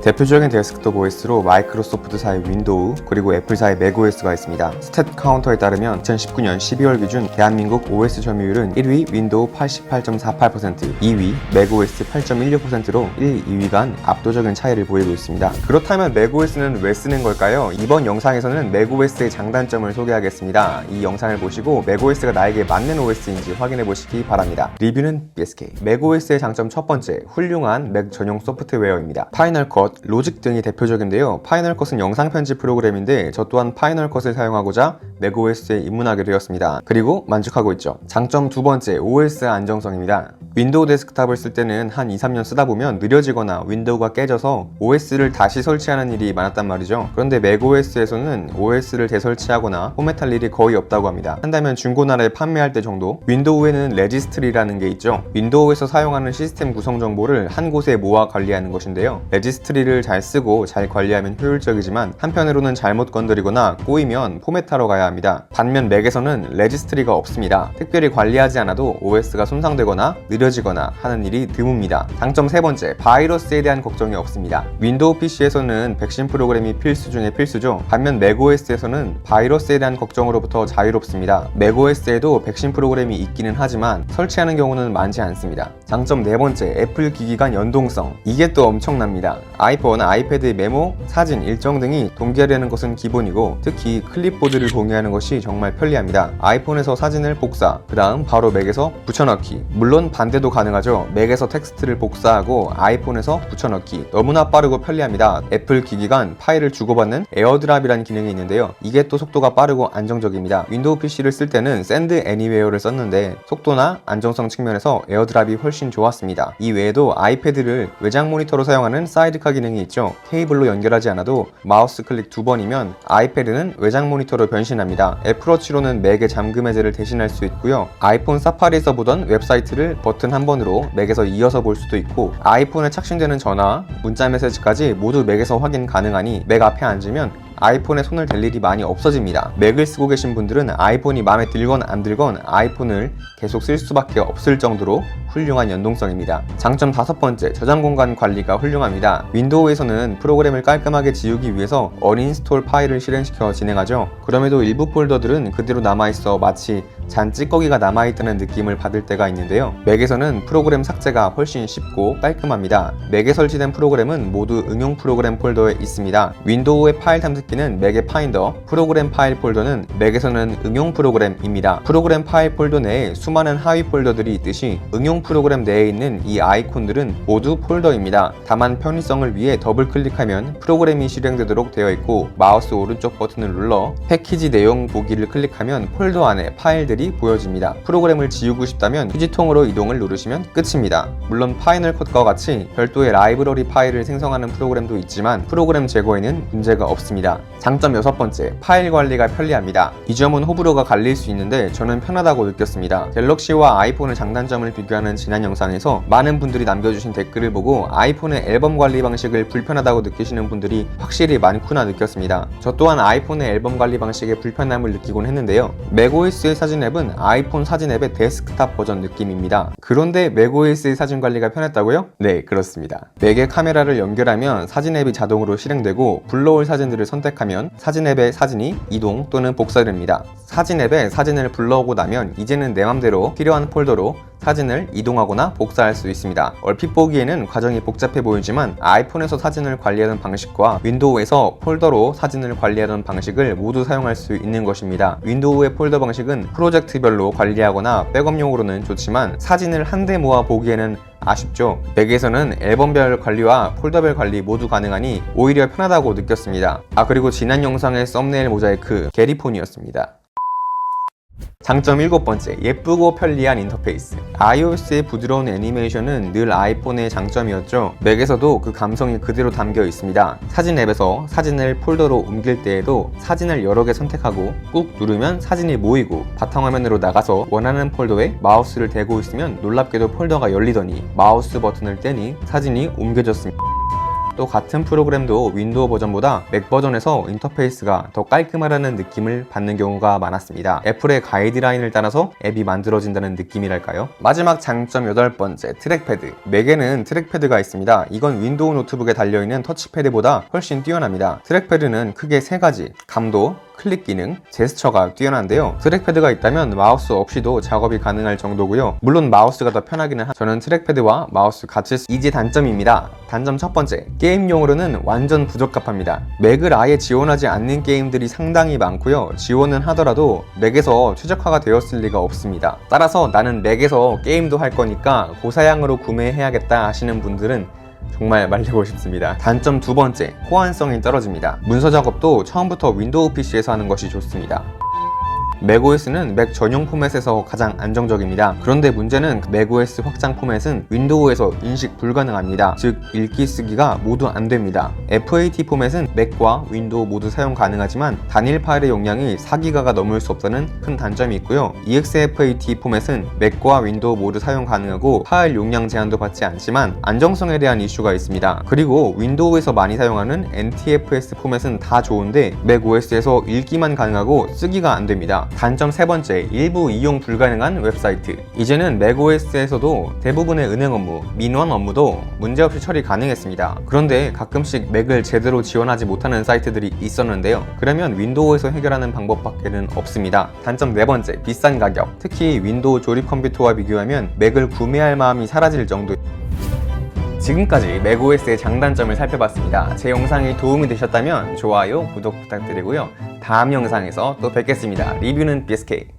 대표적인 데스크톱 OS로 마이크로소프트사의 윈도우 그리고 애플사의 맥OS가 있습니다. 스탯 카운터에 따르면 2019년 12월 기준 대한민국 OS 점유율은 1위 윈도우 88.48%, 2위 맥OS 8.16%로 1, 2위 간 압도적인 차이를 보이고 있습니다. 그렇다면 맥OS는 왜 쓰는 걸까요? 이번 영상에서는 맥OS의 장단점을 소개하겠습니다. 이 영상을 보시고 맥OS가 나에게 맞는 OS인지 확인해 보시기 바랍니다. 리뷰는 BSK. 맥OS의 장점 첫 번째, 훌륭한 맥 전용 소프트웨어입니다. 파이널 컷, 로직 등이 대표적인데요. 파이널 컷은 영상 편집 프로그램인데 저 또한 파이널 컷을 사용하고자 맥OS에 입문하게 되었습니다. 그리고 만족하고 있죠. 장점 두 번째, OS 안정성입니다. 윈도우 데스크탑을 쓸 때는 한 2-3년 쓰다 보면 느려지거나 윈도우가 깨져서 OS를 다시 설치하는 일이 많았단 말이죠. 그런데 맥OS에서는 OS를 재설치하거나 포맷할 일이 거의 없다고 합니다. 한다면 중고나라에 판매할 때 정도? 윈도우에는 레지스트리라는 게 있죠. 윈도우에서 사용하는 시스템 구성 정보를 한 곳에 모아 관리하는 것인데요. 레지스트리를 잘 쓰고 잘 관리하면 효율적이지만 한편으로는 잘못 건드리거나 꼬이면 포맷하러 가야 합니다. 반면 맥에서는 레지스트리가 없습니다. 특별히 관리하지 않아도 OS가 손상되거나 느려지거나 하는 일이 드뭅니다. 장점 세 번째, 바이러스에 대한 걱정이 없습니다. 윈도우 PC에서는 백신 프로그램이 필수 중에 필수죠. 반면 맥OS에서는 바이러스에 대한 걱정으로부터 자유롭습니다. 맥OS에도 백신 프로그램이 있기는 하지만 설치하는 경우는 많지 않습니다. 장점 네 번째, 애플 기기 간 연동성. 이게 또 엄청납니다. 아이폰, 아이패드, 메모, 사진, 일정 등이 동기화되는 것은 기본이고 특히 클립보드를 공유하는 것이 정말 편리합니다. 아이폰에서 사진을 복사, 그 다음 바로 맥에서 붙여넣기. 물론 반대도 가능하죠. 맥에서 텍스트를 복사하고 아이폰에서 붙여넣기. 너무나 빠르고 편리합니다. 애플 기기 간 파일을 주고받는 에어드랍이라는 기능이 있는데요. 이게 또 속도가 빠르고 안정적입니다. 윈도우 PC를 쓸 때는 샌드 애니웨어를 썼는데 속도나 안정성 측면에서 에어드랍이 훨씬 좋았습니다. 이 외에도 아이패드를 외장 모니터로 사용하는 사이드카 기능이 있죠. 케이블로 연결하지 않아도 마우스 클릭 2번이면 아이패드는 외장 모니터로 변신합니다. 애플워치로는 맥의 잠금 해제를 대신할 수 있고요. 아이폰 사파리에서 보던 웹사이트를 버튼 한 번으로 맥에서 이어서 볼 수도 있고 아이폰에 착신되는 전화, 문자 메시지까지 모두 맥에서 확인 가능하니 맥 앞에 앉으면 아이폰에 손을 댈 일이 많이 없어집니다. 맥을 쓰고 계신 분들은 아이폰이 마음에 들건 안 들건 아이폰을 계속 쓸 수밖에 없을 정도로 훌륭한 연동성입니다. 장점 다섯 번째, 저장 공간 관리가 훌륭합니다. 윈도우에서는 프로그램을 깔끔하게 지우기 위해서 어린스톨 파일을 실행시켜 진행하죠. 그럼에도 일부 폴더들은 그대로 남아있어 마치 잔 찌꺼기가 남아있다는 느낌을 받을 때가 있는데요. 맥에서는 프로그램 삭제가 훨씬 쉽고 깔끔합니다. 맥에 설치된 프로그램은 모두 응용 프로그램 폴더에 있습니다. 윈도우의 파일 탐색기는 맥의 파인더, 프로그램 파일 폴더는 맥에서는 응용 프로그램입니다. 프로그램 파일 폴더 내에 수많은 하위 폴더들이 있듯이 응용 프로그램 내에 있는 이 아이콘들은 모두 폴더입니다. 다만 편의성을 위해 더블 클릭하면 프로그램이 실행되도록 되어 있고 마우스 오른쪽 버튼을 눌러 패키지 내용 보기를 클릭하면 폴더 안에 파일들이 보여집니다. 프로그램을 지우고 싶다면 휴지통으로 이동을 누르시면 끝입니다. 물론 파이널 컷과 같이 별도의 라이브러리 파일을 생성하는 프로그램도 있지만 프로그램 제거에는 문제가 없습니다. 장점 여섯 번째, 파일 관리가 편리합니다. 이 점은 호불호가 갈릴 수 있는데 저는 편하다고 느꼈습니다. 갤럭시와 아이폰의 장단점을 비교하는 지난 영상에서 많은 분들이 남겨주신 댓글을 보고 아이폰의 앨범 관리 방식을 불편하다고 느끼시는 분들이 확실히 많구나 느꼈습니다. 저 또한 아이폰의 앨범 관리 방식에 불편함을 느끼곤 했는데요. 맥OS의 사진 앱은 아이폰 사진 앱의 데스크탑 버전 느낌입니다. 그런데 맥OS의 사진 관리가 편했다고요? 네, 그렇습니다. 맥의 카메라를 연결하면 사진 앱이 자동으로 실행되고 불러올 사진들을 선택하면 사진 앱의 사진이 이동 또는 복사됩니다. 사진 앱에 사진을 불러오고 나면 이제는 내 맘대로 필요한 폴더로 사진을 이동하거나 복사할 수 있습니다. 얼핏 보기에는 과정이 복잡해 보이지만 아이폰에서 사진을 관리하는 방식과 윈도우에서 폴더로 사진을 관리하는 방식을 모두 사용할 수 있는 것입니다. 윈도우의 폴더 방식은 프로젝트별로 관리하거나 백업용으로는 좋지만 사진을 한데 모아 보기에는 아쉽죠. 맥에서는 앨범별 관리와 폴더별 관리 모두 가능하니 오히려 편하다고 느꼈습니다. 그리고 지난 영상의 썸네일 모자이크 게리폰이었습니다. 장점 일곱 번째, 예쁘고 편리한 인터페이스. iOS의 부드러운 애니메이션은 늘 아이폰의 장점이었죠. 맥에서도 그 감성이 그대로 담겨 있습니다. 사진 앱에서 사진을 폴더로 옮길 때에도 사진을 여러 개 선택하고 꾹 누르면 사진이 모이고 바탕화면으로 나가서 원하는 폴더에 마우스를 대고 있으면 놀랍게도 폴더가 열리더니 마우스 버튼을 떼니 사진이 옮겨졌습니다. 또 같은 프로그램도 윈도우 버전보다 맥 버전에서 인터페이스가 더 깔끔하다는 느낌을 받는 경우가 많았습니다. 애플의 가이드라인을 따라서 앱이 만들어진다는 느낌이랄까요? 마지막 장점 8번째, 트랙패드. 맥에는 트랙패드가 있습니다. 이건 윈도우 노트북에 달려있는 터치패드보다 훨씬 뛰어납니다. 트랙패드는 크게 3가지, 감도, 클릭 기능, 제스처가 뛰어난데요. 트랙패드가 있다면 마우스 없이도 작업이 가능할 정도고요. 물론 마우스가 더 편하기는 저는 트랙패드와 마우스 같이 이제 단점입니다. 단점 첫 번째, 게임용으로는 완전 부적합합니다. 맥을 아예 지원하지 않는 게임들이 상당히 많고요. 지원은 하더라도 맥에서 최적화가 되었을 리가 없습니다. 따라서 나는 맥에서 게임도 할 거니까 고사양으로 구매해야겠다 하시는 분들은 정말 말리고 싶습니다. 단점 두 번째, 호환성이 떨어집니다. 문서 작업도 처음부터 윈도우 PC에서 하는 것이 좋습니다. 맥OS는 맥 전용 포맷에서 가장 안정적입니다. 그런데 문제는 맥OS 확장 포맷은 윈도우에서 인식 불가능합니다. 즉 읽기 쓰기가 모두 안됩니다. FAT 포맷은 맥과 윈도우 모두 사용 가능하지만 단일 파일의 용량이 4기가가 넘을 수 없다는 큰 단점이 있고요. EXFAT 포맷은 맥과 윈도우 모두 사용 가능하고 파일 용량 제한도 받지 않지만 안정성에 대한 이슈가 있습니다. 그리고 윈도우에서 많이 사용하는 NTFS 포맷은 다 좋은데 맥OS에서 읽기만 가능하고 쓰기가 안됩니다. 단점 세 번째, 일부 이용 불가능한 웹사이트. 이제는 맥OS에서도 대부분의 은행 업무, 민원 업무도 문제없이 처리 가능했습니다. 그런데 가끔씩 맥을 제대로 지원하지 못하는 사이트들이 있었는데요. 그러면 윈도우에서 해결하는 방법밖에는 없습니다. 단점 네 번째, 비싼 가격. 특히 윈도우 조립 컴퓨터와 비교하면 맥을 구매할 마음이 사라질 정도. 지금까지 맥OS의 장단점을 살펴봤습니다. 제 영상이 도움이 되셨다면 좋아요, 구독 부탁드리고요. 다음 영상에서 또 뵙겠습니다. 리뷰는 BSK.